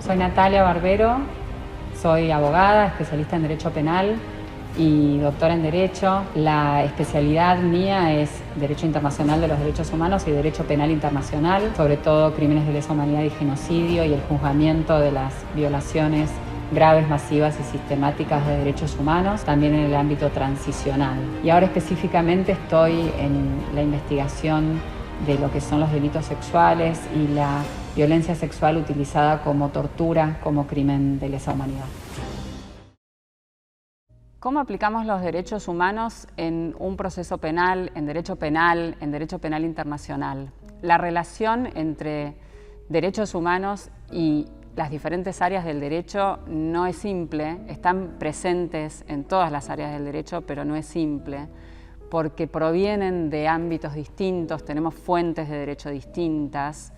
Soy Natalia Barbero, soy abogada, especialista en Derecho Penal y doctora en Derecho. La especialidad mía es Derecho Internacional de los Derechos Humanos y Derecho Penal Internacional, sobre todo crímenes de lesa humanidad y genocidio y el juzgamiento de las violaciones graves, masivas y sistemáticas de derechos humanos, también en el ámbito transicional. Y ahora específicamente estoy en la investigación de lo que son los delitos sexuales y la violencia sexual utilizada como tortura, como crimen de lesa humanidad. ¿Cómo aplicamos los derechos humanos en un proceso penal, en derecho penal internacional? La relación entre derechos humanos y las diferentes áreas del derecho no es simple, están presentes en todas las áreas del derecho, pero no es simple, porque provienen de ámbitos distintos, tenemos fuentes de derecho distintas.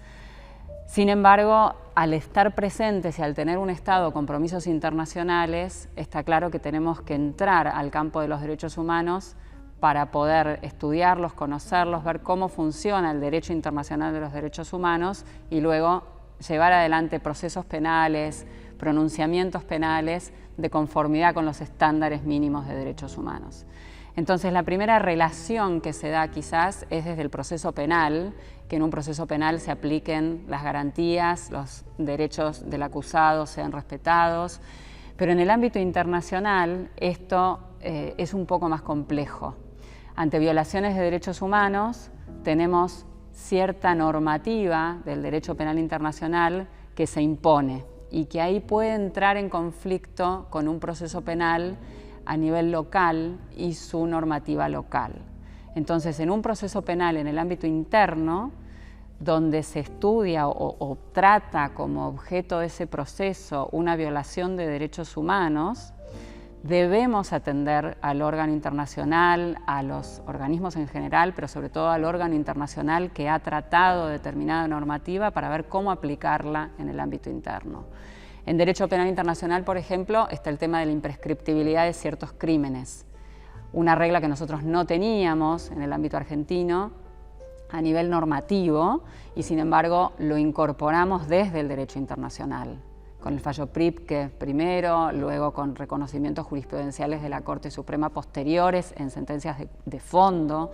Sin embargo, al estar presentes y al tener un Estado con compromisos internacionales, está claro que tenemos que entrar al campo de los derechos humanos para poder estudiarlos, conocerlos, ver cómo funciona el derecho internacional de los derechos humanos y luego llevar adelante procesos penales, pronunciamientos penales de conformidad con los estándares mínimos de derechos humanos. Entonces, la primera relación que se da quizás es desde el proceso penal, que en un proceso penal se apliquen las garantías, los derechos del acusado sean respetados, pero en el ámbito internacional esto es un poco más complejo. Ante violaciones de derechos humanos tenemos cierta normativa del derecho penal internacional que se impone y que ahí puede entrar en conflicto con un proceso penal a nivel local y su normativa local. Entonces, en un proceso penal en el ámbito interno, donde se estudia o trata como objeto de ese proceso una violación de derechos humanos, debemos atender al órgano internacional, a los organismos en general, pero sobre todo al órgano internacional que ha tratado determinada normativa para ver cómo aplicarla en el ámbito interno. En Derecho Penal Internacional, por ejemplo, está el tema de la imprescriptibilidad de ciertos crímenes. Una regla que nosotros no teníamos en el ámbito argentino a nivel normativo y, sin embargo, lo incorporamos desde el derecho internacional, con el fallo Pripke primero, luego con reconocimientos jurisprudenciales de la Corte Suprema posteriores en sentencias de fondo.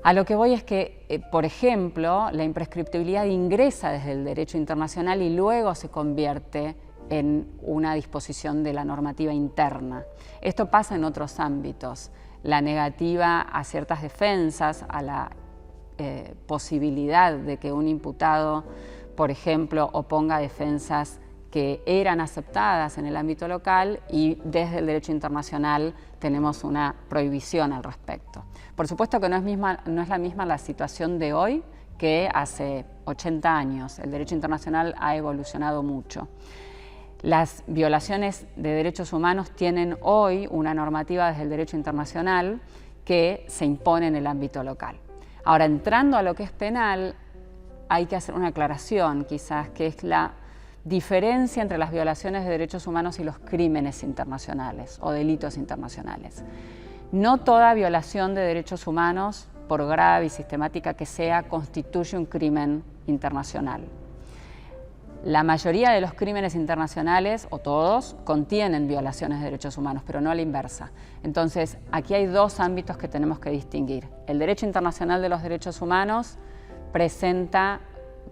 A lo que voy es que, por ejemplo, la imprescriptibilidad ingresa desde el derecho internacional y luego se convierte en una disposición de la normativa interna. Esto pasa en otros ámbitos. La negativa a ciertas defensas, a la posibilidad de que un imputado, por ejemplo, oponga defensas que eran aceptadas en el ámbito local y desde el derecho internacional tenemos una prohibición al respecto. Por supuesto que no es la misma la situación de hoy que hace 80 años. El derecho internacional ha evolucionado mucho. Las violaciones de derechos humanos tienen hoy una normativa desde el derecho internacional que se impone en el ámbito local. Ahora, entrando a lo que es penal, hay que hacer una aclaración quizás, que es la diferencia entre las violaciones de derechos humanos y los crímenes internacionales o delitos internacionales. No toda violación de derechos humanos, por grave y sistemática que sea, constituye un crimen internacional. La mayoría de los crímenes internacionales, o todos, contienen violaciones de derechos humanos, pero no a la inversa. Entonces, aquí hay dos ámbitos que tenemos que distinguir. El derecho internacional de los derechos humanos presenta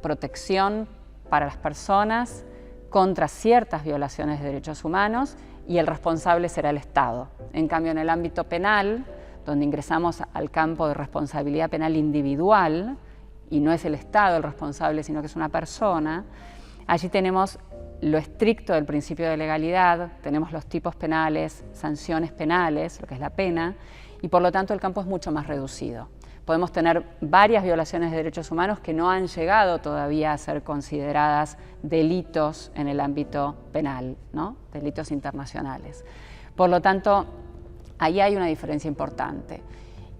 protección para las personas contra ciertas violaciones de derechos humanos y el responsable será el Estado. En cambio, en el ámbito penal, donde ingresamos al campo de responsabilidad penal individual, y no es el Estado el responsable, sino que es una persona, allí tenemos lo estricto del principio de legalidad, tenemos los tipos penales, sanciones penales, lo que es la pena, y por lo tanto el campo es mucho más reducido. Podemos tener varias violaciones de derechos humanos que no han llegado todavía a ser consideradas delitos en el ámbito penal, ¿no? Delitos internacionales. Por lo tanto, ahí hay una diferencia importante.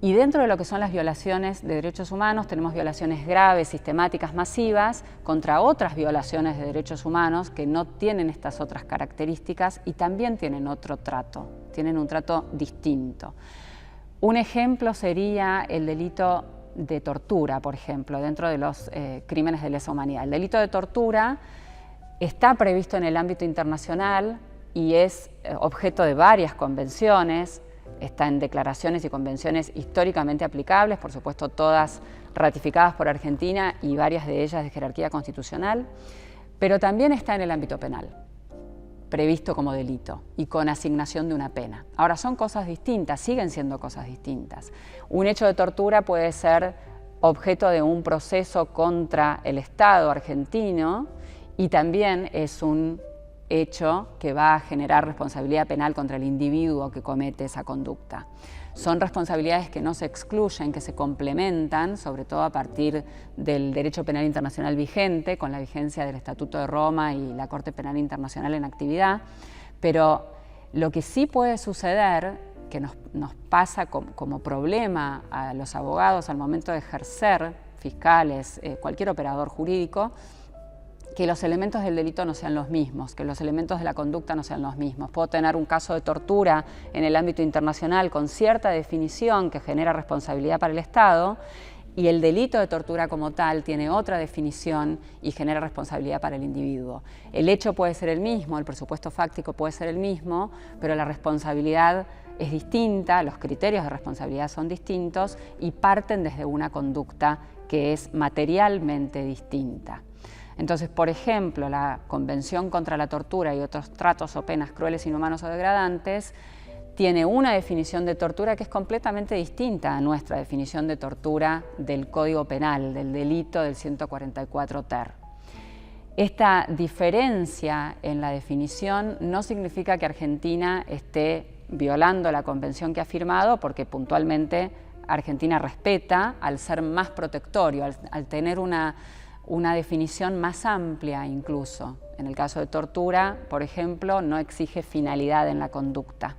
Y dentro de lo que son las violaciones de derechos humanos, tenemos violaciones graves, sistemáticas, masivas, contra otras violaciones de derechos humanos que no tienen estas otras características y también tienen otro trato, tienen un trato distinto. Un ejemplo sería el delito de tortura, por ejemplo, dentro de los crímenes de lesa humanidad. El delito de tortura Está previsto en el ámbito internacional y es objeto de varias convenciones, está en declaraciones y convenciones históricamente aplicables, por supuesto todas ratificadas por Argentina y varias de ellas de jerarquía constitucional, pero también está en el ámbito penal, previsto como delito y con asignación de una pena. Ahora, son cosas distintas, siguen siendo cosas distintas. Un hecho de tortura puede ser objeto de un proceso contra el Estado argentino y también es un hecho que va a generar responsabilidad penal contra el individuo que comete esa conducta. Son responsabilidades que no se excluyen, que se complementan, sobre todo a partir del derecho penal internacional vigente, con la vigencia del Estatuto de Roma y la Corte Penal Internacional en actividad, pero lo que sí puede suceder, que nos pasa como problema a los abogados al momento de ejercer, fiscales, cualquier operador jurídico, que los elementos del delito no sean los mismos, que los elementos de la conducta no sean los mismos. Puedo tener un caso de tortura en el ámbito internacional con cierta definición que genera responsabilidad para el Estado y el delito de tortura como tal tiene otra definición y genera responsabilidad para el individuo. El hecho puede ser el mismo, el presupuesto fáctico puede ser el mismo, pero la responsabilidad es distinta, los criterios de responsabilidad son distintos y parten desde una conducta que es materialmente distinta. Entonces, por ejemplo, la Convención contra la Tortura y otros tratos o penas crueles, inhumanos o degradantes tiene una definición de tortura que es completamente distinta a nuestra definición de tortura del Código Penal, del delito del 144 ter. Esta diferencia en la definición no significa que Argentina esté violando la convención que ha firmado, porque puntualmente Argentina respeta al ser más protectorio, al tener una definición más amplia incluso. En el caso de tortura, por ejemplo, no exige finalidad en la conducta.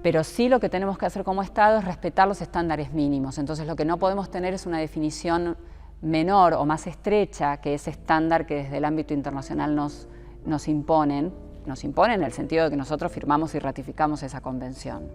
Pero sí lo que tenemos que hacer como Estado es respetar los estándares mínimos. Entonces lo que no podemos tener es una definición menor o más estrecha que ese estándar que desde el ámbito internacional nos imponen. Nos imponen en el sentido de que nosotros firmamos y ratificamos esa convención.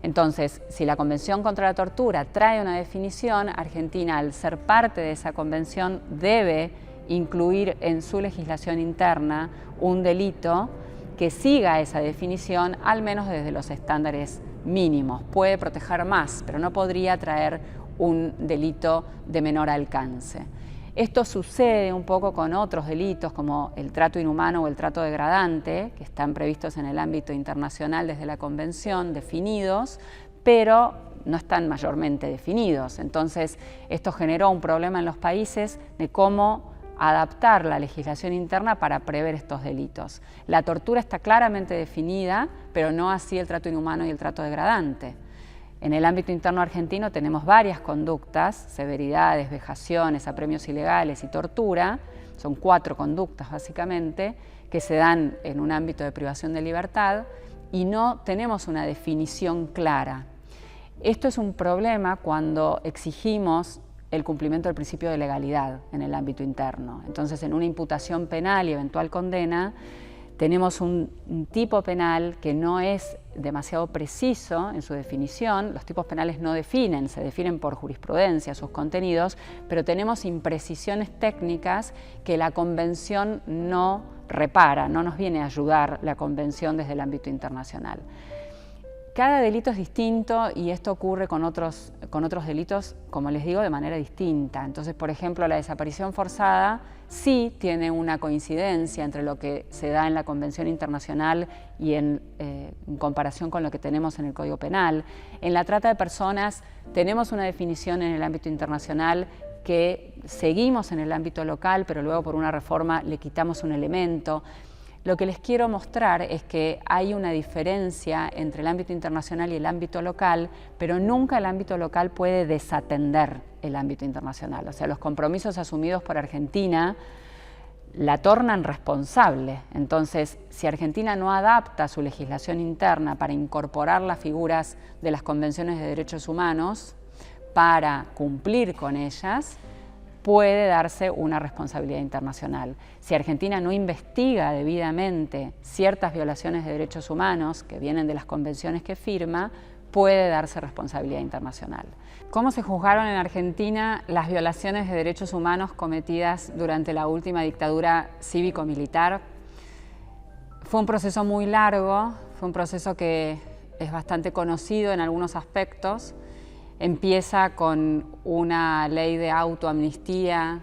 Entonces, si la Convención contra la Tortura trae una definición, Argentina, al ser parte de esa convención, debe incluir en su legislación interna un delito que siga esa definición, al menos desde los estándares mínimos. Puede proteger más, pero no podría traer un delito de menor alcance. Esto sucede un poco con otros delitos como el trato inhumano o el trato degradante, que están previstos en el ámbito internacional desde la Convención, definidos, pero no están mayormente definidos. Entonces, esto generó un problema en los países de cómo adaptar la legislación interna para prever estos delitos. La tortura está claramente definida, pero no así el trato inhumano y el trato degradante. En el ámbito interno argentino tenemos varias conductas, severidades, vejaciones, apremios ilegales y tortura, son 4 conductas básicamente, que se dan en un ámbito de privación de libertad y no tenemos una definición clara. Esto es un problema cuando exigimos el cumplimiento del principio de legalidad en el ámbito interno. Entonces, en una imputación penal y eventual condena, tenemos un tipo penal que no es demasiado preciso en su definición. Los tipos penales no definen, se definen por jurisprudencia sus contenidos, pero tenemos imprecisiones técnicas que la Convención no repara, no nos viene a ayudar la Convención desde el ámbito internacional. Cada delito es distinto y esto ocurre con otros delitos, como les digo, de manera distinta. Entonces, por ejemplo, la desaparición forzada sí tiene una coincidencia entre lo que se da en la Convención Internacional y en comparación con lo que tenemos en el Código Penal. En la trata de personas tenemos una definición en el ámbito internacional que seguimos en el ámbito local, pero luego por una reforma le quitamos un elemento. Lo que les quiero mostrar es que hay una diferencia entre el ámbito internacional y el ámbito local, pero nunca el ámbito local puede desatender el ámbito internacional. O sea, los compromisos asumidos por Argentina la tornan responsable. Entonces, si Argentina no adapta su legislación interna para incorporar las figuras de las convenciones de derechos humanos para cumplir con ellas, puede darse una responsabilidad internacional. Si Argentina no investiga debidamente ciertas violaciones de derechos humanos que vienen de las convenciones que firma, puede darse responsabilidad internacional. ¿Cómo se juzgaron en Argentina las violaciones de derechos humanos cometidas durante la última dictadura cívico-militar? Fue un proceso muy largo, fue un proceso que es bastante conocido en algunos aspectos. Empieza con una ley de autoamnistía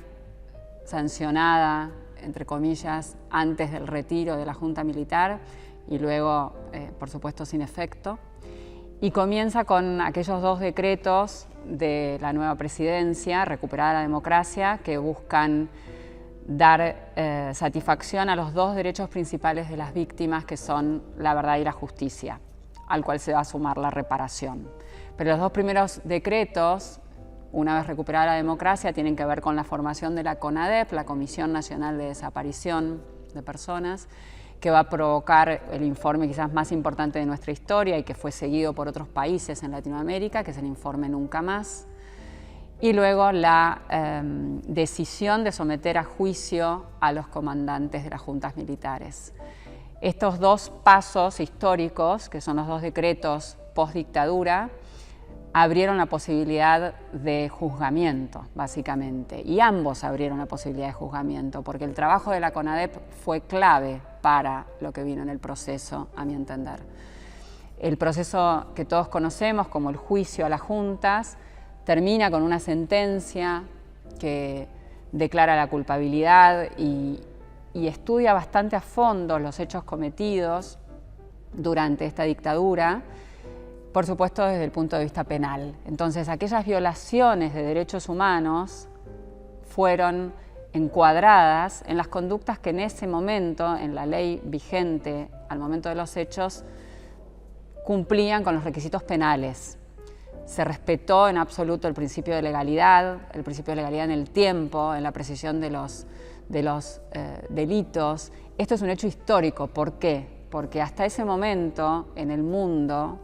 sancionada, entre comillas, antes del retiro de la Junta Militar y luego, por supuesto, sin efecto. Y comienza con aquellos 2 decretos de la nueva presidencia, Recuperar la Democracia, que buscan dar satisfacción a los 2 derechos principales de las víctimas, que son la verdad y la justicia, al cual se va a sumar la reparación. Pero los 2 primeros decretos, una vez recuperada la democracia, tienen que ver con la formación de la CONADEP, la Comisión Nacional de Desaparición de Personas, que va a provocar el informe quizás más importante de nuestra historia y que fue seguido por otros países en Latinoamérica, que es el informe Nunca Más. Y luego la decisión de someter a juicio a los comandantes de las juntas militares. Estos 2 pasos históricos, que son los 2 decretos post-dictadura, abrieron la posibilidad de juzgamiento, básicamente, y ambos abrieron la posibilidad de juzgamiento, porque el trabajo de la CONADEP fue clave para lo que vino en el proceso, a mi entender. El proceso que todos conocemos como el juicio a las juntas termina con una sentencia que declara la culpabilidad y estudia bastante a fondo los hechos cometidos durante esta dictadura, por supuesto desde el punto de vista penal. Entonces, aquellas violaciones de derechos humanos fueron encuadradas en las conductas que en ese momento, en la ley vigente al momento de los hechos, cumplían con los requisitos penales. Se respetó en absoluto el principio de legalidad en el tiempo, en la precisión de los delitos. Esto es un hecho histórico. ¿Por qué? Porque hasta ese momento en el mundo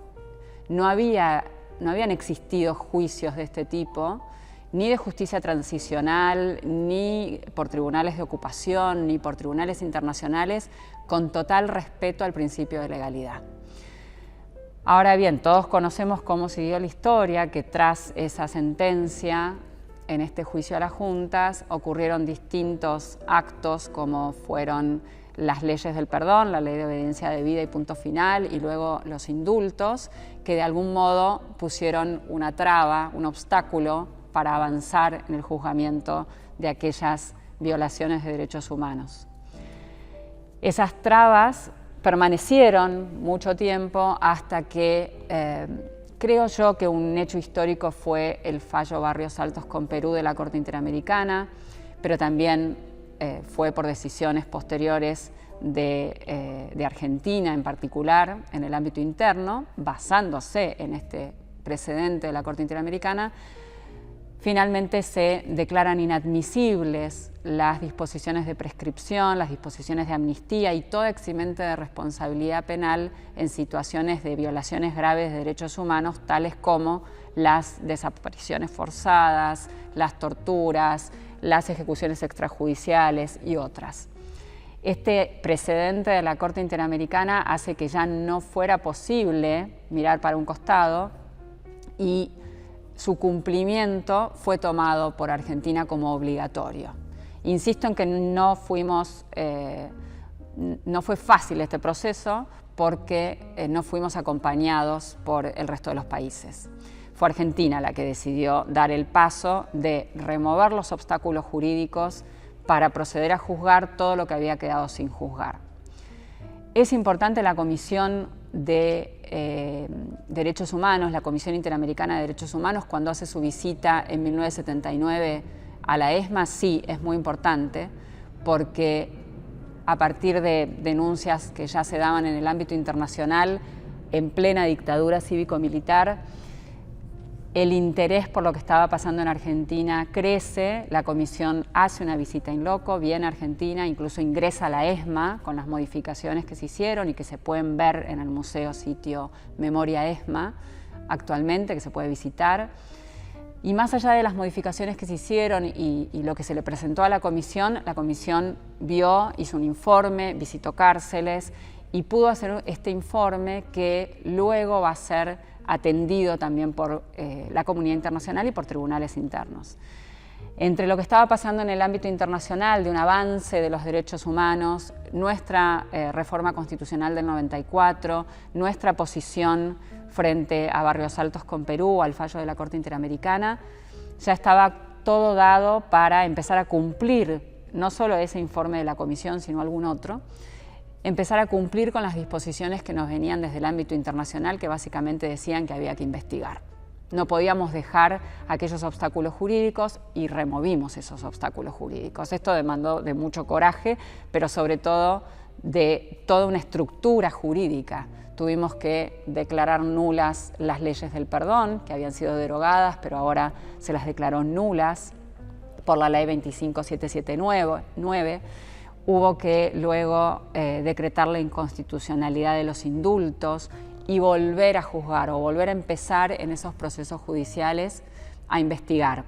no habían existido juicios de este tipo, ni de justicia transicional, ni por tribunales de ocupación, ni por tribunales internacionales, con total respeto al principio de legalidad. Ahora bien, todos conocemos cómo siguió la historia, que tras esa sentencia, en este juicio a las juntas, ocurrieron distintos actos como fueron las leyes del perdón, la ley de obediencia debida y punto final, y luego los indultos, que de algún modo pusieron una traba, un obstáculo para avanzar en el juzgamiento de aquellas violaciones de derechos humanos. Esas trabas permanecieron mucho tiempo hasta que creo yo que un hecho histórico fue el fallo Barrios Altos con Perú de la Corte Interamericana, pero también fue por decisiones posteriores de Argentina en particular, en el ámbito interno, basándose en este precedente de la Corte Interamericana. Finalmente se declaran inadmisibles las disposiciones de prescripción, las disposiciones de amnistía y toda eximente de responsabilidad penal en situaciones de violaciones graves de derechos humanos, tales como las desapariciones forzadas, las torturas, las ejecuciones extrajudiciales y otras. Este precedente de la Corte Interamericana hace que ya no fuera posible mirar para un costado y su cumplimiento fue tomado por Argentina como obligatorio. Insisto en que no fue fácil este proceso porque no fuimos acompañados por el resto de los países. Fue Argentina la que decidió dar el paso de remover los obstáculos jurídicos para proceder a juzgar todo lo que había quedado sin juzgar. Es importante la Comisión de Derechos Humanos, la Comisión Interamericana de Derechos Humanos, cuando hace su visita en 1979 a la ESMA, sí, es muy importante, porque a partir de denuncias que ya se daban en el ámbito internacional, en plena dictadura cívico-militar, el interés por lo que estaba pasando en Argentina crece, la Comisión hace una visita in loco, viene a Argentina, incluso ingresa a la ESMA con las modificaciones que se hicieron y que se pueden ver en el museo sitio Memoria ESMA actualmente, que se puede visitar. Y más allá de las modificaciones que se hicieron y lo que se le presentó a la Comisión vio, hizo un informe, visitó cárceles y pudo hacer este informe que luego va a ser atendido también por la comunidad internacional y por tribunales internos. Entre lo que estaba pasando en el ámbito internacional de un avance de los derechos humanos, nuestra reforma constitucional del 94, nuestra posición frente a Barrios Altos con Perú, al fallo de la Corte Interamericana, ya estaba todo dado para empezar a cumplir no solo ese informe de la Comisión, sino algún otro, empezar a cumplir con las disposiciones que nos venían desde el ámbito internacional, que básicamente decían que había que investigar. No podíamos dejar aquellos obstáculos jurídicos y removimos esos obstáculos jurídicos. Esto demandó de mucho coraje, pero sobre todo de toda una estructura jurídica. Tuvimos que declarar nulas las leyes del perdón, que habían sido derogadas, pero ahora se las declaró nulas por la ley 25779. Hubo que luego decretar la inconstitucionalidad de los indultos y volver a juzgar o volver a empezar en esos procesos judiciales a investigar.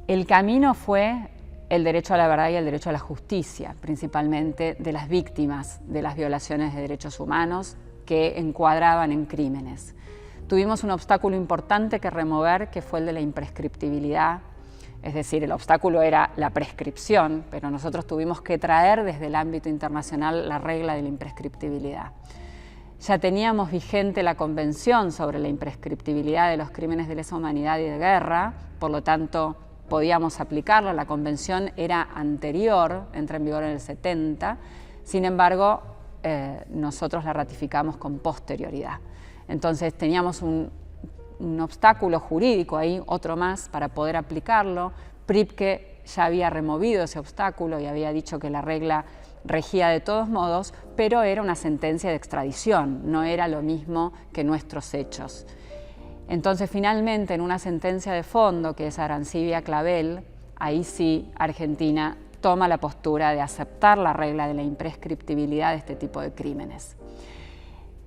El camino fue el derecho a la verdad y el derecho a la justicia, principalmente de las víctimas de las violaciones de derechos humanos que encuadraban en crímenes. Tuvimos un obstáculo importante que remover, que fue el de la imprescriptibilidad, es decir, el obstáculo era la prescripción, pero nosotros tuvimos que traer desde el ámbito internacional la regla de la imprescriptibilidad. Ya teníamos vigente la Convención sobre la imprescriptibilidad de los crímenes de lesa humanidad y de guerra, por lo tanto podíamos aplicarla. La Convención era anterior, entra en vigor en el 70, sin embargo nosotros la ratificamos con posterioridad. Entonces teníamos un obstáculo jurídico ahí, otro más, para poder aplicarlo. Pripke ya había removido ese obstáculo y había dicho que la regla regía de todos modos, pero era una sentencia de extradición, no era lo mismo que nuestros hechos. Entonces, finalmente, en una sentencia de fondo, que es Arancibia-Clavel, ahí sí Argentina toma la postura de aceptar la regla de la imprescriptibilidad de este tipo de crímenes.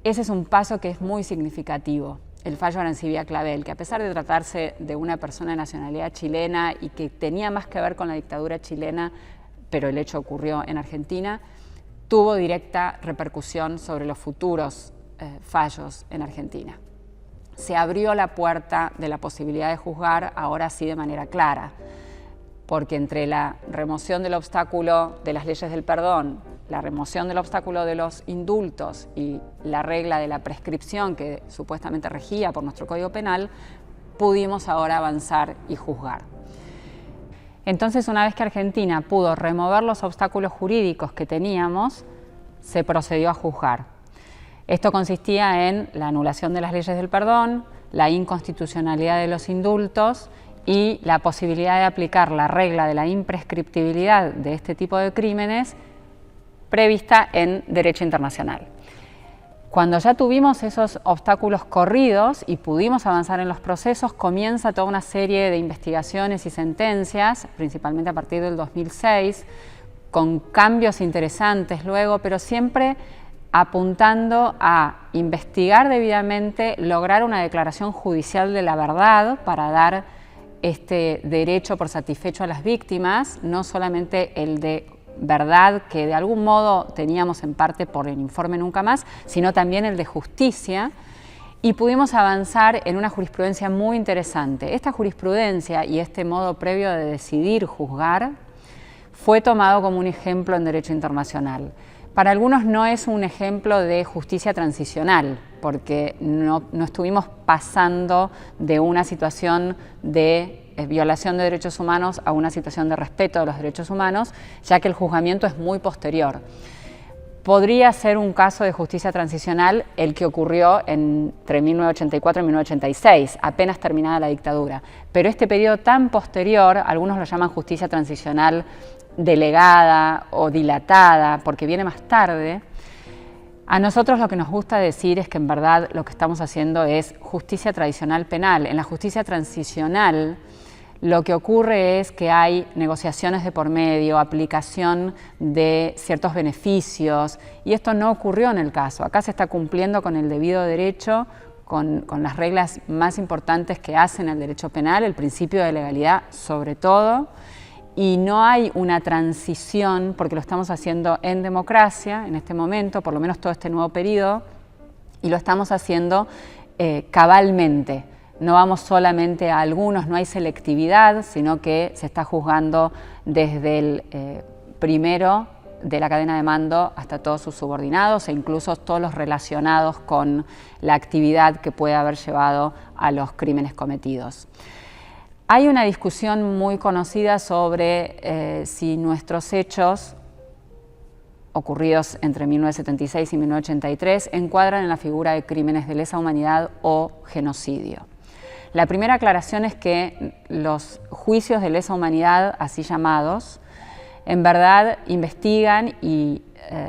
Ese es un paso que es muy significativo, el fallo Arancibia-Clavel, que a pesar de tratarse de una persona de nacionalidad chilena y que tenía más que ver con la dictadura chilena, pero el hecho ocurrió en Argentina, tuvo directa repercusión sobre los futuros fallos en Argentina. Se abrió la puerta de la posibilidad de juzgar, ahora sí de manera clara, porque entre la remoción del obstáculo de las leyes del perdón, la remoción del obstáculo de los indultos y la regla de la prescripción que supuestamente regía por nuestro Código Penal, pudimos ahora avanzar y juzgar. Entonces, una vez que Argentina pudo remover los obstáculos jurídicos que teníamos, se procedió a juzgar. Esto consistía en la anulación de las leyes del perdón, la inconstitucionalidad de los indultos y la posibilidad de aplicar la regla de la imprescriptibilidad de este tipo de crímenes prevista en derecho internacional. Cuando ya tuvimos esos obstáculos corridos y pudimos avanzar en los procesos, comienza toda una serie de investigaciones y sentencias, principalmente a partir del 2006, con cambios interesantes luego, pero siempre apuntando a investigar debidamente, lograr una declaración judicial de la verdad para dar este derecho por satisfecho a las víctimas, no solamente el de verdad que de algún modo teníamos en parte por el informe Nunca Más, sino también el de justicia, y pudimos avanzar en una jurisprudencia muy interesante. Esta jurisprudencia y este modo previo de decidir juzgar fue tomado como un ejemplo en derecho internacional. Para algunos no es un ejemplo de justicia transicional, porque no estuvimos pasando de una situación de violación de derechos humanos a una situación de respeto de los derechos humanos, ya que el juzgamiento es muy posterior. Podría ser un caso de justicia transicional el que ocurrió entre 1984 y 1986, apenas terminada la dictadura. Pero este periodo tan posterior, algunos lo llaman justicia transicional delegada o dilatada, porque viene más tarde. A nosotros lo que nos gusta decir es que en verdad lo que estamos haciendo es justicia tradicional penal. En la justicia transicional lo que ocurre es que hay negociaciones de por medio, aplicación de ciertos beneficios, y esto no ocurrió en el caso. Acá se está cumpliendo con el debido derecho, con las reglas más importantes que hacen el derecho penal, el principio de legalidad sobre todo, y no hay una transición, porque lo estamos haciendo en democracia en este momento, por lo menos todo este nuevo periodo, y lo estamos haciendo cabalmente. No vamos solamente a algunos, no hay selectividad, sino que se está juzgando desde el primero de la cadena de mando hasta todos sus subordinados e incluso todos los relacionados con la actividad que puede haber llevado a los crímenes cometidos. Hay una discusión muy conocida sobre si nuestros hechos ocurridos entre 1976 y 1983 encuadran en la figura de crímenes de lesa humanidad o genocidio. La primera aclaración es que los juicios de lesa humanidad, así llamados, en verdad investigan y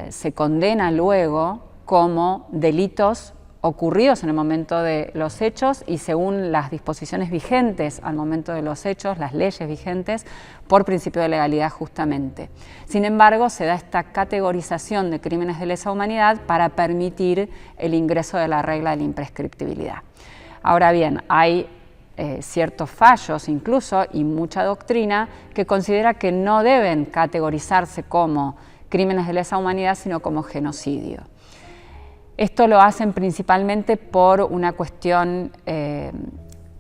se condenan luego como delitos ocurridos en el momento de los hechos y según las disposiciones vigentes al momento de los hechos, las leyes vigentes, por principio de legalidad justamente. Sin embargo, se da esta categorización de crímenes de lesa humanidad para permitir el ingreso de la regla de la imprescriptibilidad. Ahora bien, hay ciertos fallos incluso y mucha doctrina que considera que no deben categorizarse como crímenes de lesa humanidad, sino como genocidio. Esto lo hacen principalmente por una cuestión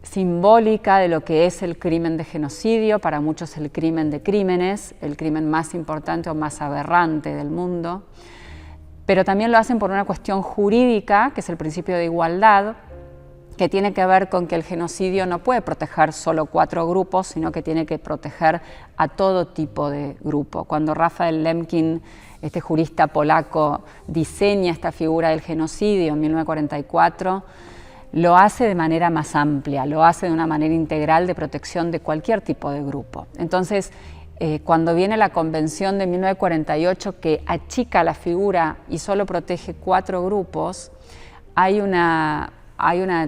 simbólica de lo que es el crimen de genocidio, para muchos el crimen de crímenes, el crimen más importante o más aberrante del mundo, pero también lo hacen por una cuestión jurídica, que es el principio de igualdad, que tiene que ver con que el genocidio no puede proteger solo 4 grupos, sino que tiene que proteger a todo tipo de grupo. Cuando Raphael Lemkin, este jurista polaco, diseña esta figura del genocidio en 1944, lo hace de manera más amplia, lo hace de una manera integral de protección de cualquier tipo de grupo. Entonces, cuando viene la Convención de 1948 que achica la figura y solo protege 4 grupos, hay una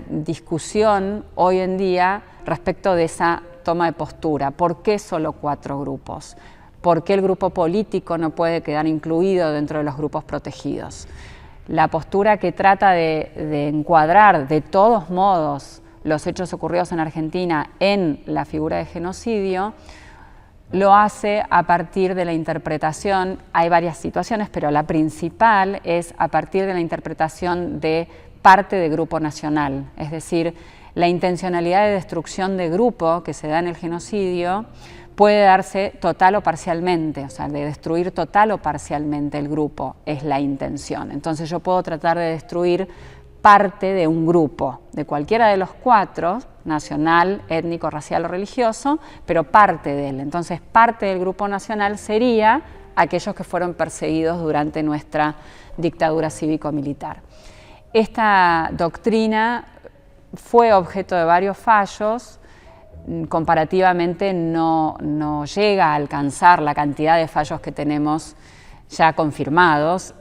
discusión hoy en día respecto de esa toma de postura. ¿Por qué solo 4 grupos? ¿Por qué el grupo político no puede quedar incluido dentro de los grupos protegidos? La postura que trata de encuadrar de todos modos los hechos ocurridos en Argentina en la figura de genocidio lo hace a partir de la interpretación. Hay varias situaciones, pero la principal es a partir de la interpretación de parte de grupo nacional, es decir, la intencionalidad de destrucción de grupo que se da en el genocidio puede darse total o parcialmente, o sea, de destruir total o parcialmente el grupo es la intención. Entonces yo puedo tratar de destruir parte de un grupo, de cualquiera de los 4, nacional, étnico, racial o religioso, pero parte de él. Entonces parte del grupo nacional sería aquellos que fueron perseguidos durante nuestra dictadura cívico-militar. Esta doctrina fue objeto de varios fallos, comparativamente no llega a alcanzar la cantidad de fallos que tenemos ya confirmados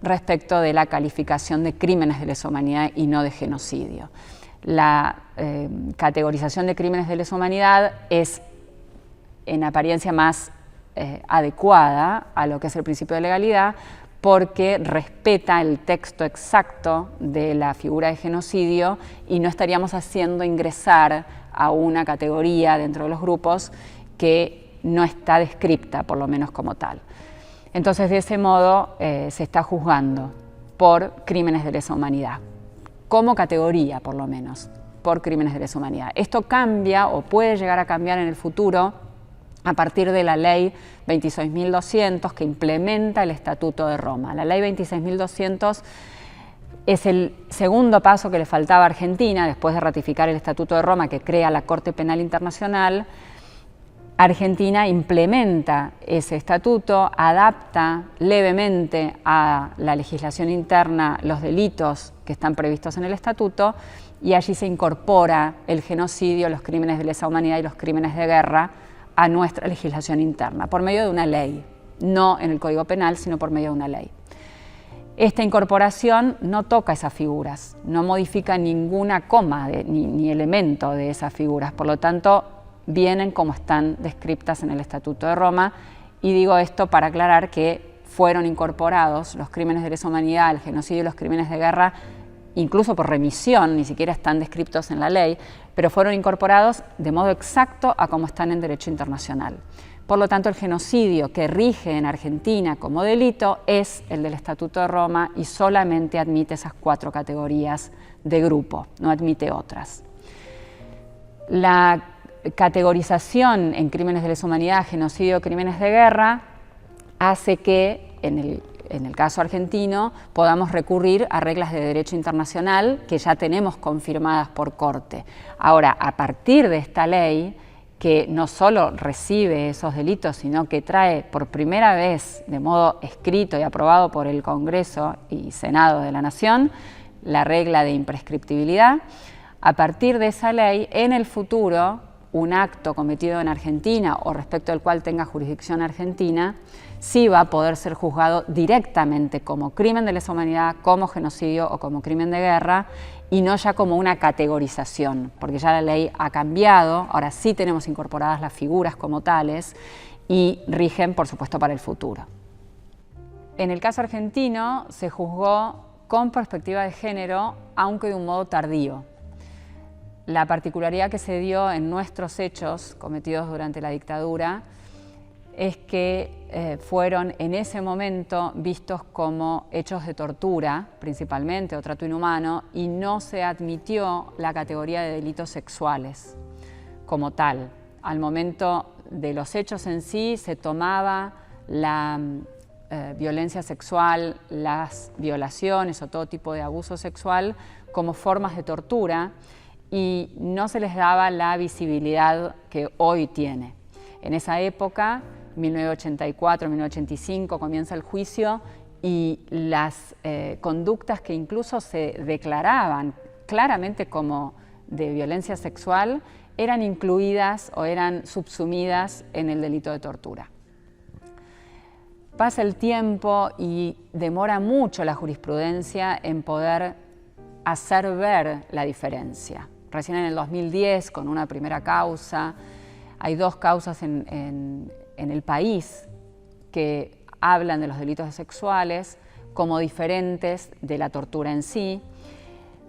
respecto de la calificación de crímenes de lesa humanidad y no de genocidio. La categorización de crímenes de lesa humanidad es en apariencia más adecuada a lo que es el principio de legalidad, porque respeta el texto exacto de la figura de genocidio y no estaríamos haciendo ingresar a una categoría dentro de los grupos que no está descripta, por lo menos como tal. Entonces, de ese modo, se está juzgando por crímenes de lesa humanidad, como categoría, por lo menos, por crímenes de lesa humanidad. Esto cambia o puede llegar a cambiar en el futuro a partir de la ley 26.200 que implementa el Estatuto de Roma. La ley 26.200 es el segundo paso que le faltaba a Argentina después de ratificar el Estatuto de Roma que crea la Corte Penal Internacional. Argentina implementa ese estatuto, adapta levemente a la legislación interna los delitos que están previstos en el estatuto y allí se incorpora el genocidio, los crímenes de lesa humanidad y los crímenes de guerra a nuestra legislación interna, por medio de una ley, no en el Código Penal, sino por medio de una ley. Esta incorporación no toca esas figuras, no modifica ninguna coma ni elemento de esas figuras, por lo tanto, vienen como están descriptas en el Estatuto de Roma, y digo esto para aclarar que fueron incorporados los crímenes de lesa humanidad, el genocidio y los crímenes de guerra, incluso por remisión, ni siquiera están descriptos en la ley, pero fueron incorporados de modo exacto a como están en derecho internacional. Por lo tanto, el genocidio que rige en Argentina como delito es el del Estatuto de Roma y solamente admite esas 4 categorías de grupo, no admite otras. La categorización en crímenes de lesa humanidad, genocidio, crímenes de guerra, hace que en el caso argentino podamos recurrir a reglas de derecho internacional que ya tenemos confirmadas por Corte. Ahora, a partir de esta ley, que no solo recibe esos delitos, sino que trae por primera vez de modo escrito y aprobado por el Congreso y Senado de la Nación la regla de imprescriptibilidad, a partir de esa ley, en el futuro, un acto cometido en Argentina o respecto al cual tenga jurisdicción argentina, sí va a poder ser juzgado directamente como crimen de lesa humanidad, como genocidio o como crimen de guerra, y no ya como una categorización, porque ya la ley ha cambiado, ahora sí tenemos incorporadas las figuras como tales y rigen, por supuesto, para el futuro. En el caso argentino se juzgó con perspectiva de género, aunque de un modo tardío. La particularidad que se dio en nuestros hechos cometidos durante la dictadura es que fueron en ese momento vistos como hechos de tortura, principalmente, o trato inhumano, y no se admitió la categoría de delitos sexuales como tal. Al momento de los hechos en sí se tomaba la violencia sexual, las violaciones o todo tipo de abuso sexual como formas de tortura y no se les daba la visibilidad que hoy tiene. En esa época, 1984, 1985, comienza el juicio y las conductas que incluso se declaraban claramente como de violencia sexual eran incluidas o eran subsumidas en el delito de tortura. Pasa el tiempo y demora mucho la jurisprudencia en poder hacer ver la diferencia. Recién en el 2010, con una primera causa, hay 2 causas en el país que hablan de los delitos sexuales como diferentes de la tortura en sí,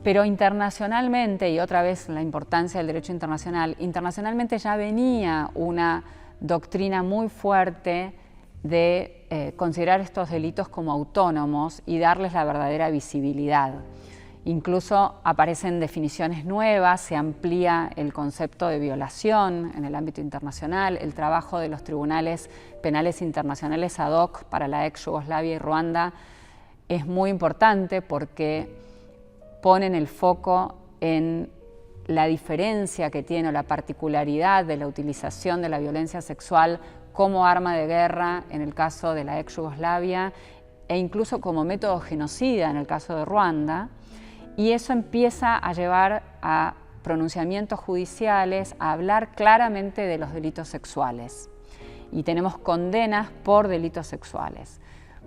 pero internacionalmente, y otra vez la importancia del derecho internacional, internacionalmente ya venía una doctrina muy fuerte de considerar estos delitos como autónomos y darles la verdadera visibilidad. Incluso aparecen definiciones nuevas, se amplía el concepto de violación en el ámbito internacional, el trabajo de los tribunales penales internacionales ad hoc para la ex Yugoslavia y Ruanda es muy importante porque ponen el foco en la diferencia que tiene o la particularidad de la utilización de la violencia sexual como arma de guerra en el caso de la ex Yugoslavia e incluso como método genocida en el caso de Ruanda. Y eso empieza a llevar a pronunciamientos judiciales, a hablar claramente de los delitos sexuales. Y tenemos condenas por delitos sexuales.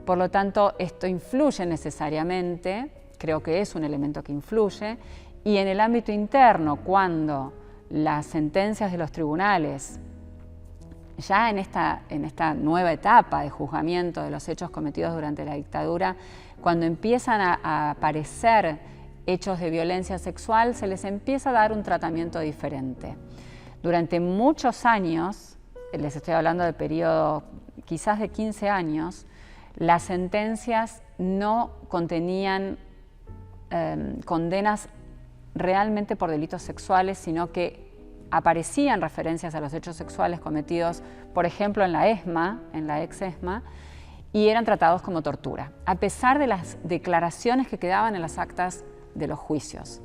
Por lo tanto, esto influye necesariamente, creo que es un elemento que influye, y en el ámbito interno, cuando las sentencias de los tribunales, ya en esta nueva etapa de juzgamiento de los hechos cometidos durante la dictadura, cuando empiezan a aparecer hechos de violencia sexual, se les empieza a dar un tratamiento diferente. Durante muchos años, les estoy hablando de periodo quizás de 15 años, las sentencias no contenían condenas realmente por delitos sexuales, sino que aparecían referencias a los hechos sexuales cometidos, por ejemplo, en la ESMA, en la ex ESMA, y eran tratados como tortura, a pesar de las declaraciones que quedaban en las actas de los juicios.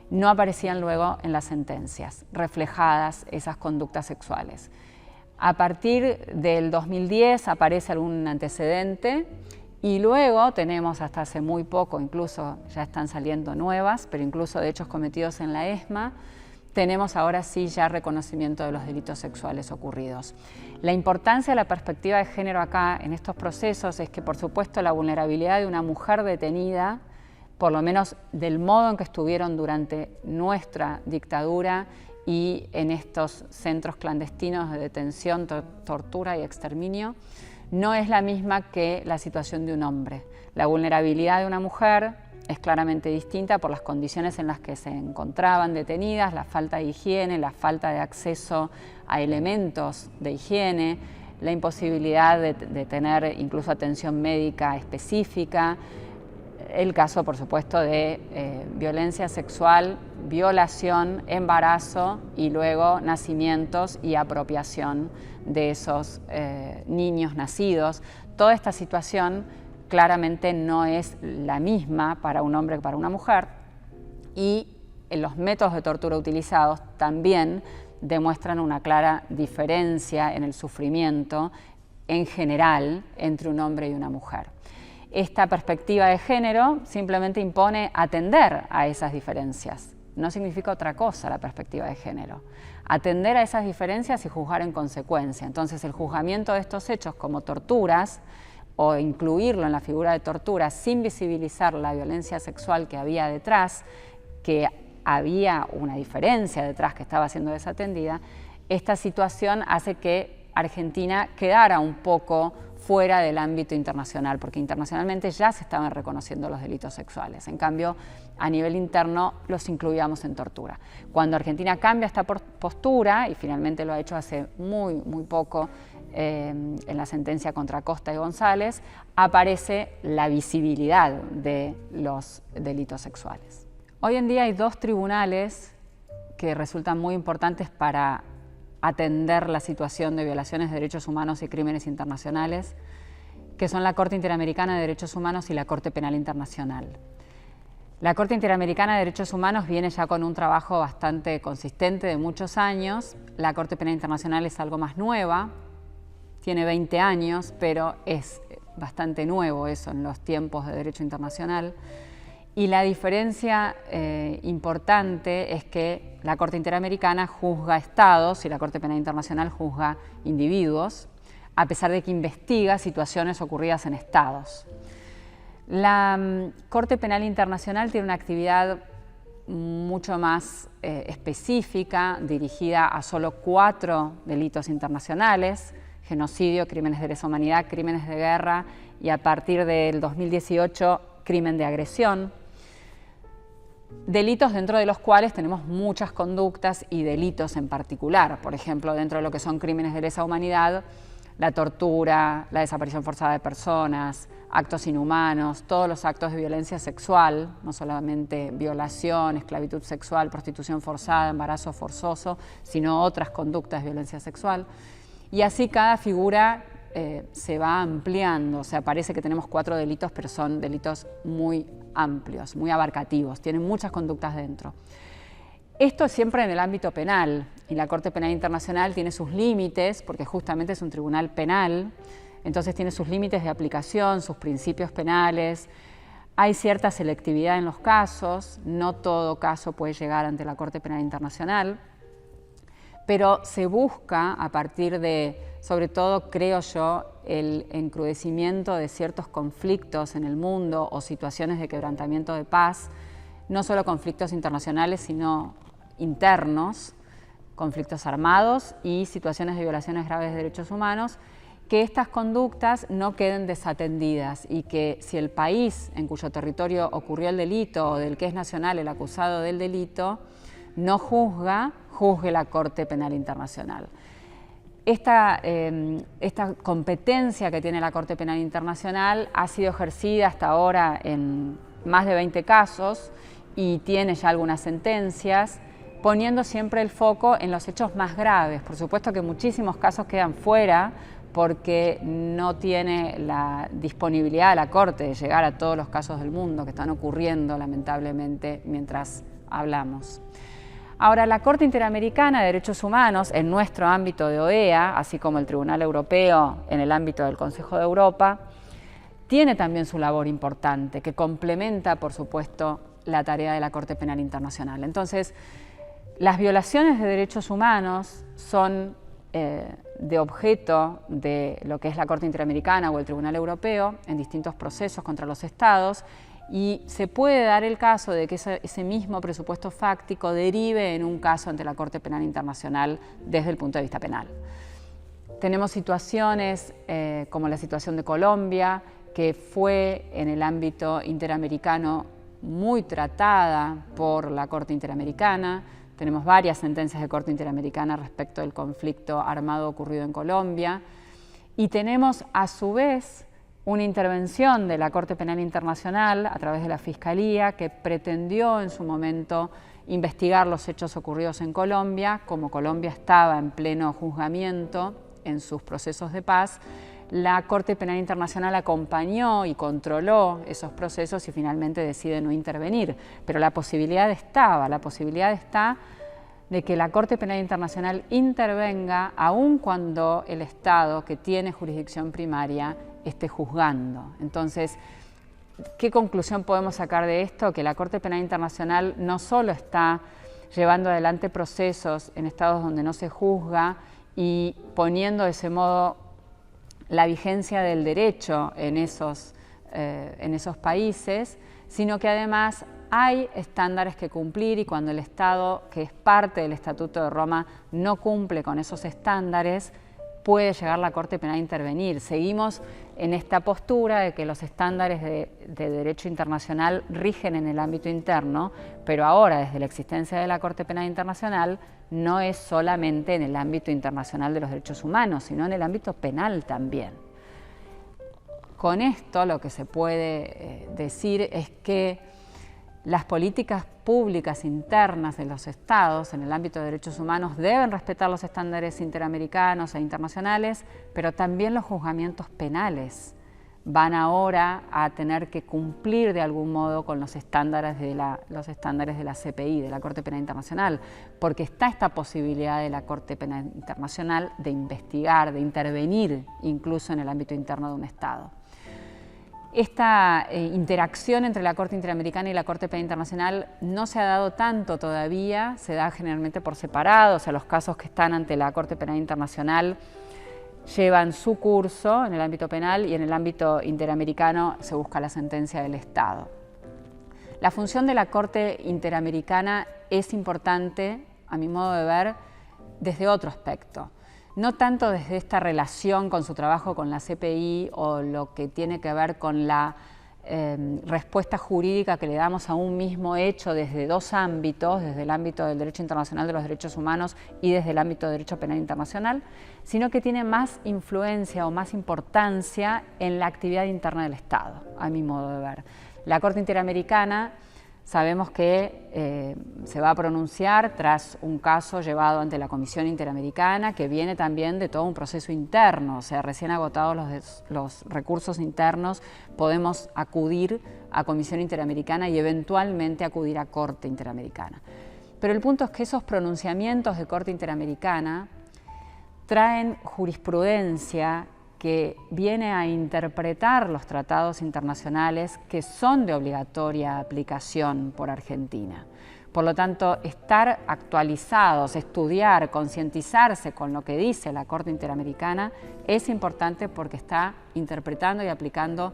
No aparecían luego en las sentencias reflejadas esas conductas sexuales. A partir del 2010 aparece algún antecedente y luego tenemos hasta hace muy poco, incluso ya están saliendo nuevas, pero incluso de hechos cometidos en la ESMA, tenemos ahora sí ya reconocimiento de los delitos sexuales ocurridos. La importancia de la perspectiva de género acá en estos procesos es que, por supuesto, la vulnerabilidad de una mujer detenida, por lo menos del modo en que estuvieron durante nuestra dictadura y en estos centros clandestinos de detención, tortura y exterminio, no es la misma que la situación de un hombre. La vulnerabilidad de una mujer es claramente distinta por las condiciones en las que se encontraban detenidas, la falta de higiene, la falta de acceso a elementos de higiene, la imposibilidad de tener incluso atención médica específica, el caso, por supuesto, de violencia sexual, violación, embarazo y luego nacimientos y apropiación de esos niños nacidos. Toda esta situación claramente no es la misma para un hombre que para una mujer, y los métodos de tortura utilizados también demuestran una clara diferencia en el sufrimiento en general entre un hombre y una mujer. Esta perspectiva de género simplemente impone atender a esas diferencias. No significa otra cosa la perspectiva de género. Atender a esas diferencias y juzgar en consecuencia. Entonces, el juzgamiento de estos hechos como torturas, o incluirlo en la figura de tortura sin visibilizar la violencia sexual que había detrás, que había una diferencia detrás que estaba siendo desatendida, esta situación hace que Argentina quedara un poco fuera del ámbito internacional, porque internacionalmente ya se estaban reconociendo los delitos sexuales. En cambio, a nivel interno los incluíamos en tortura. Cuando Argentina cambia esta postura, y finalmente lo ha hecho hace muy poco en la sentencia contra Costa y González, aparece la visibilidad de los delitos sexuales. Hoy en día hay dos tribunales que resultan muy importantes para atender la situación de violaciones de derechos humanos y crímenes internacionales, que son la Corte Interamericana de Derechos Humanos y la Corte Penal Internacional. La Corte Interamericana de Derechos Humanos viene ya con un trabajo bastante consistente de muchos años. La Corte Penal Internacional es algo más nueva, tiene 20 años, pero es bastante nuevo eso en los tiempos de derecho internacional. Y la diferencia importante es que la Corte Interamericana juzga estados y la Corte Penal Internacional juzga individuos, a pesar de que investiga situaciones ocurridas en estados. La Corte Penal Internacional tiene una actividad mucho más específica, dirigida a solo 4 delitos internacionales: genocidio, crímenes de lesa humanidad, crímenes de guerra y, a partir del 2018, crimen de agresión. Delitos dentro de los cuales tenemos muchas conductas y delitos en particular. Por ejemplo, dentro de lo que son crímenes de lesa humanidad, la tortura, la desaparición forzada de personas, actos inhumanos, todos los actos de violencia sexual, no solamente violación, esclavitud sexual, prostitución forzada, embarazo forzoso, sino otras conductas de violencia sexual. Y así cada figura se va ampliando. O sea, parece que tenemos 4 delitos, pero son delitos muy amplios, muy abarcativos, tienen muchas conductas dentro. Esto siempre en el ámbito penal, y la Corte Penal Internacional tiene sus límites, porque justamente es un tribunal penal, entonces tiene sus límites de aplicación, sus principios penales. Hay cierta selectividad en los casos, no todo caso puede llegar ante la Corte Penal Internacional, pero se busca, a partir de, sobre todo creo yo, el encrudecimiento de ciertos conflictos en el mundo o situaciones de quebrantamiento de paz, no solo conflictos internacionales, sino internos, conflictos armados y situaciones de violaciones graves de derechos humanos, que estas conductas no queden desatendidas y que, si el país en cuyo territorio ocurrió el delito o del que es nacional el acusado del delito no juzgue la Corte Penal Internacional. Esta competencia que tiene la Corte Penal Internacional ha sido ejercida hasta ahora en más de 20 casos y tiene ya algunas sentencias, poniendo siempre el foco en los hechos más graves. Por supuesto que muchísimos casos quedan fuera porque no tiene la disponibilidad de la Corte de llegar a todos los casos del mundo que están ocurriendo, lamentablemente, mientras hablamos. Ahora, la Corte Interamericana de Derechos Humanos, en nuestro ámbito de OEA, así como el Tribunal Europeo en el ámbito del Consejo de Europa, tiene también su labor importante, que complementa, por supuesto, la tarea de la Corte Penal Internacional. Entonces, las violaciones de derechos humanos son de objeto de lo que es la Corte Interamericana o el Tribunal Europeo en distintos procesos contra los estados, y se puede dar el caso de que ese mismo presupuesto fáctico derive en un caso ante la Corte Penal Internacional desde el punto de vista penal. Tenemos situaciones como la situación de Colombia, que fue en el ámbito interamericano muy tratada por la Corte Interamericana. Tenemos varias sentencias de Corte Interamericana respecto del conflicto armado ocurrido en Colombia. Y tenemos a su vez una intervención de la Corte Penal Internacional a través de la Fiscalía que pretendió en su momento investigar los hechos ocurridos en Colombia. Como Colombia estaba en pleno juzgamiento en sus procesos de paz, la Corte Penal Internacional acompañó y controló esos procesos y finalmente decide no intervenir. Pero la posibilidad está de que la Corte Penal Internacional intervenga aun cuando el Estado que tiene jurisdicción primaria esté juzgando. Entonces, ¿qué conclusión podemos sacar de esto? Que la Corte Penal Internacional no solo está llevando adelante procesos en estados donde no se juzga y poniendo de ese modo la vigencia del derecho en esos países, sino que además hay estándares que cumplir y cuando el Estado, que es parte del Estatuto de Roma, no cumple con esos estándares, puede llegar la Corte Penal a intervenir. Seguimos en esta postura de que los estándares de derecho internacional rigen en el ámbito interno, pero ahora, desde la existencia de la Corte Penal Internacional, no es solamente en el ámbito internacional de los derechos humanos, sino en el ámbito penal también. Con esto lo que se puede decir es que las políticas públicas internas de los estados en el ámbito de derechos humanos deben respetar los estándares interamericanos e internacionales, pero también los juzgamientos penales van ahora a tener que cumplir de algún modo con los estándares de la CPI, de la Corte Penal Internacional, porque está esta posibilidad de la Corte Penal Internacional de investigar, de intervenir incluso en el ámbito interno de un estado. Esta interacción entre la Corte Interamericana y la Corte Penal Internacional no se ha dado tanto todavía, se da generalmente por separado, o sea, los casos que están ante la Corte Penal Internacional llevan su curso en el ámbito penal y en el ámbito interamericano se busca la sentencia del Estado. La función de la Corte Interamericana es importante, a mi modo de ver, desde otro aspecto. No tanto desde esta relación con su trabajo con la CPI o lo que tiene que ver con la respuesta jurídica que le damos a un mismo hecho desde dos ámbitos, desde el ámbito del derecho internacional de los derechos humanos y desde el ámbito del derecho penal internacional, sino que tiene más influencia o más importancia en la actividad interna del Estado, a mi modo de ver. La Corte Interamericana sabemos que se va a pronunciar tras un caso llevado ante la Comisión Interamericana que viene también de todo un proceso interno, o sea, recién agotados los recursos internos, podemos acudir a Comisión Interamericana y eventualmente acudir a Corte Interamericana. Pero el punto es que esos pronunciamientos de Corte Interamericana traen jurisprudencia que viene a interpretar los tratados internacionales que son de obligatoria aplicación por Argentina. Por lo tanto, estar actualizados, estudiar, concientizarse con lo que dice la Corte Interamericana es importante porque está interpretando y aplicando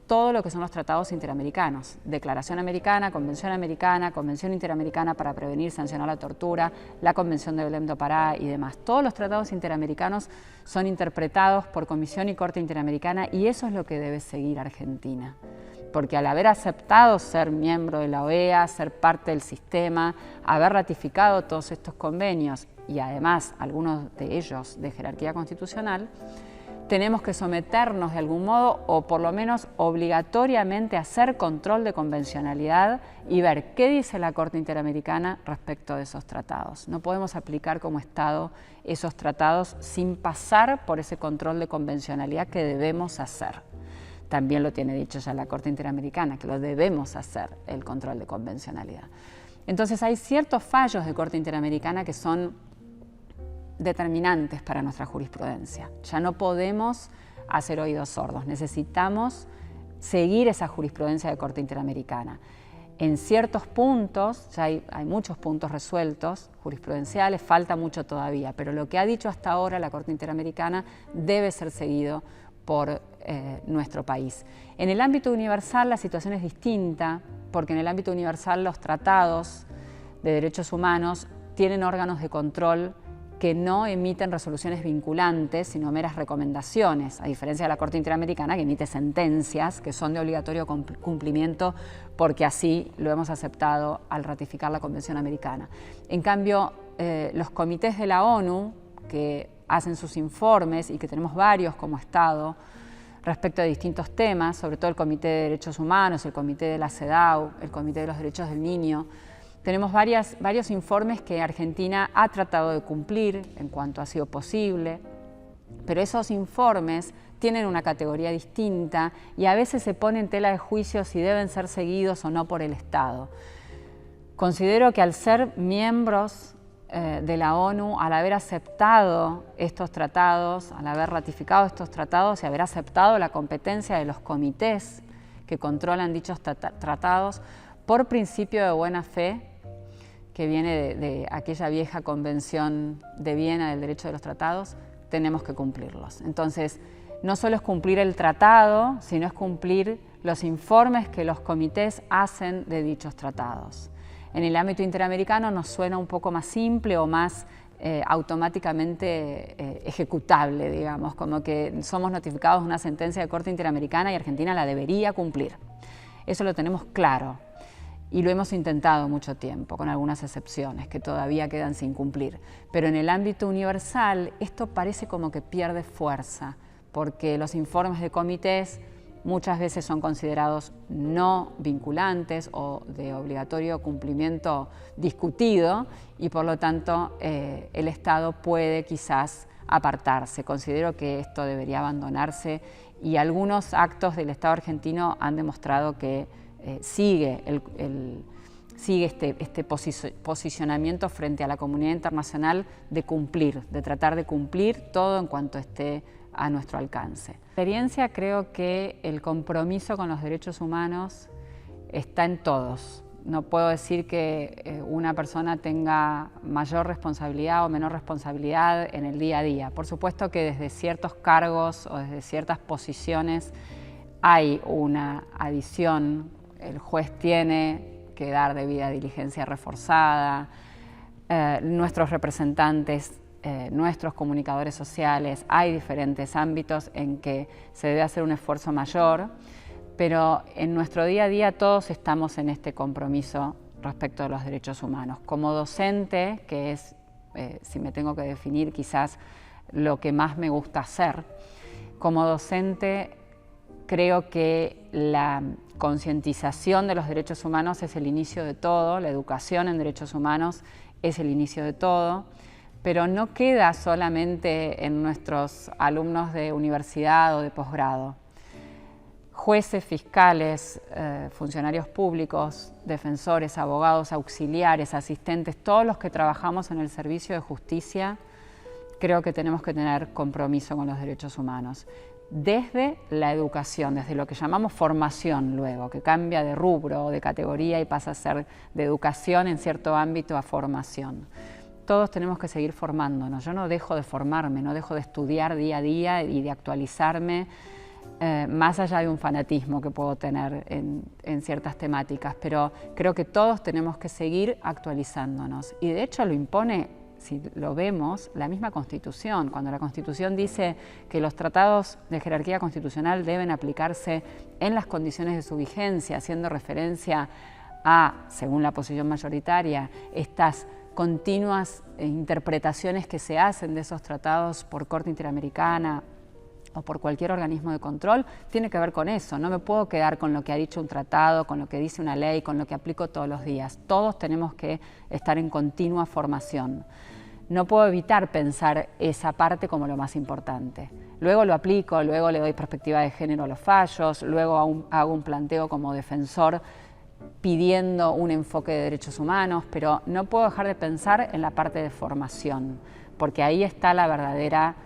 todo lo que son los tratados interamericanos, Declaración Americana, Convención Interamericana para prevenir y sancionar la tortura, la Convención de Belém do Pará y demás. Todos los tratados interamericanos son interpretados por Comisión y Corte Interamericana y eso es lo que debe seguir Argentina. Porque al haber aceptado ser miembro de la OEA, ser parte del sistema, haber ratificado todos estos convenios y además algunos de ellos de jerarquía constitucional, tenemos que someternos de algún modo o por lo menos obligatoriamente a hacer control de convencionalidad y ver qué dice la Corte Interamericana respecto de esos tratados. No podemos aplicar como Estado esos tratados sin pasar por ese control de convencionalidad que debemos hacer. También lo tiene dicho ya la Corte Interamericana, que lo debemos hacer, el control de convencionalidad. Entonces hay ciertos fallos de Corte Interamericana que son determinantes para nuestra jurisprudencia. Ya no podemos hacer oídos sordos, necesitamos seguir esa jurisprudencia de Corte Interamericana. En ciertos puntos, ya hay muchos puntos resueltos, jurisprudenciales, falta mucho todavía, pero lo que ha dicho hasta ahora la Corte Interamericana debe ser seguido por nuestro país. En el ámbito universal la situación es distinta, porque en el ámbito universal los tratados de derechos humanos tienen órganos de control que no emiten resoluciones vinculantes, sino meras recomendaciones, a diferencia de la Corte Interamericana, que emite sentencias que son de obligatorio cumplimiento porque así lo hemos aceptado al ratificar la Convención Americana. En cambio, los comités de la ONU, que hacen sus informes y que tenemos varios como Estado respecto de distintos temas, sobre todo el Comité de Derechos Humanos, el Comité de la CEDAW, el Comité de los Derechos del Niño. Tenemos varios informes que Argentina ha tratado de cumplir en cuanto ha sido posible, pero esos informes tienen una categoría distinta y a veces se pone en tela de juicio si deben ser seguidos o no por el Estado. Considero que al ser miembros de la ONU, al haber aceptado estos tratados, al haber ratificado estos tratados y haber aceptado la competencia de los comités que controlan dichos tratados, por principio de buena fe, que viene de aquella vieja Convención de Viena del Derecho de los Tratados, tenemos que cumplirlos. Entonces, no solo es cumplir el tratado, sino es cumplir los informes que los comités hacen de dichos tratados. En el ámbito interamericano nos suena un poco más simple o más automáticamente ejecutable, digamos, como que somos notificados de una sentencia de Corte Interamericana y Argentina la debería cumplir. Eso lo tenemos claro y lo hemos intentado mucho tiempo, con algunas excepciones que todavía quedan sin cumplir. Pero en el ámbito universal esto parece como que pierde fuerza, porque los informes de comités muchas veces son considerados no vinculantes o de obligatorio cumplimiento discutido y por lo tanto el Estado puede quizás apartarse. Considero que esto debería abandonarse y algunos actos del Estado argentino han demostrado que sigue este posicionamiento frente a la comunidad internacional de cumplir, de tratar de cumplir todo en cuanto esté a nuestro alcance. En mi experiencia, creo que el compromiso con los derechos humanos está en todos. No puedo decir que una persona tenga mayor responsabilidad o menor responsabilidad en el día a día. Por supuesto que desde ciertos cargos o desde ciertas posiciones hay una adición. El juez tiene que dar debida diligencia reforzada, nuestros representantes, nuestros comunicadores sociales, hay diferentes ámbitos en que se debe hacer un esfuerzo mayor, pero en nuestro día a día todos estamos en este compromiso respecto de los derechos humanos. Como docente, que es, si me tengo que definir, quizás lo que más me gusta hacer, como docente creo que la concientización de los derechos humanos es el inicio de todo, la educación en derechos humanos es el inicio de todo, pero no queda solamente en nuestros alumnos de universidad o de posgrado. Jueces, fiscales, funcionarios públicos, defensores, abogados, auxiliares, asistentes, todos los que trabajamos en el servicio de justicia, creo que tenemos que tener compromiso con los derechos humanos. Desde la educación, desde lo que llamamos formación luego, que cambia de rubro o de categoría y pasa a ser de educación en cierto ámbito a formación. Todos tenemos que seguir formándonos. Yo no dejo de formarme, no dejo de estudiar día a día y de actualizarme, más allá de un fanatismo que puedo tener en ciertas temáticas, pero creo que todos tenemos que seguir actualizándonos. Y de hecho lo impone, si lo vemos, la misma Constitución. Cuando la Constitución dice que los tratados de jerarquía constitucional deben aplicarse en las condiciones de su vigencia, haciendo referencia a, según la posición mayoritaria, estas continuas interpretaciones que se hacen de esos tratados por Corte Interamericana o por cualquier organismo de control, tiene que ver con eso. No me puedo quedar con lo que ha dicho un tratado, con lo que dice una ley, con lo que aplico todos los días. Todos tenemos que estar en continua formación. No puedo evitar pensar esa parte como lo más importante. Luego lo aplico, luego le doy perspectiva de género a los fallos, luego hago un planteo como defensor pidiendo un enfoque de derechos humanos, pero no puedo dejar de pensar en la parte de formación, porque ahí está la verdadera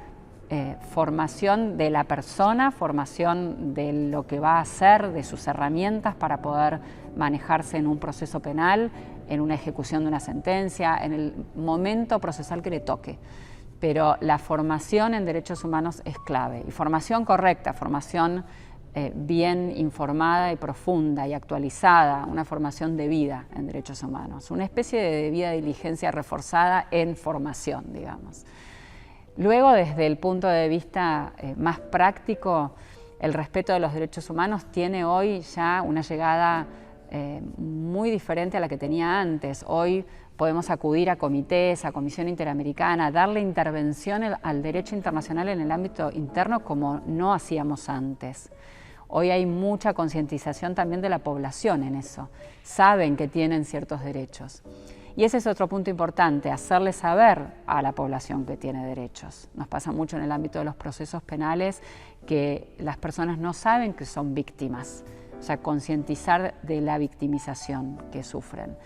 formación de la persona, formación de lo que va a hacer, de sus herramientas para poder manejarse en un proceso penal, en una ejecución de una sentencia, en el momento procesal que le toque. Pero la formación en derechos humanos es clave, y formación correcta, formación bien informada y profunda y actualizada, una formación de vida en derechos humanos, una especie de debida diligencia reforzada en formación, digamos. Luego, desde el punto de vista más práctico, el respeto de los derechos humanos tiene hoy ya una llegada muy diferente a la que tenía antes. Hoy podemos acudir a comités, a Comisión Interamericana, darle intervención al derecho internacional en el ámbito interno como no hacíamos antes. Hoy hay mucha concientización también de la población en eso. Saben que tienen ciertos derechos. Y ese es otro punto importante, hacerle saber a la población que tiene derechos. Nos pasa mucho en el ámbito de los procesos penales que las personas no saben que son víctimas. O sea, concientizar de la victimización que sufren.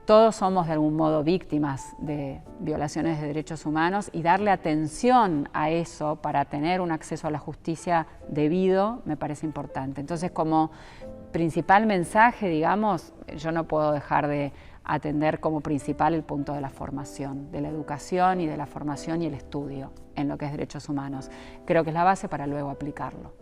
Todos somos de algún modo víctimas de violaciones de derechos humanos y darle atención a eso para tener un acceso a la justicia debido me parece importante. Entonces, como principal mensaje, digamos, yo no puedo dejar de atender como principal el punto de la formación, de la educación y de la formación y el estudio en lo que es derechos humanos. Creo que es la base para luego aplicarlo.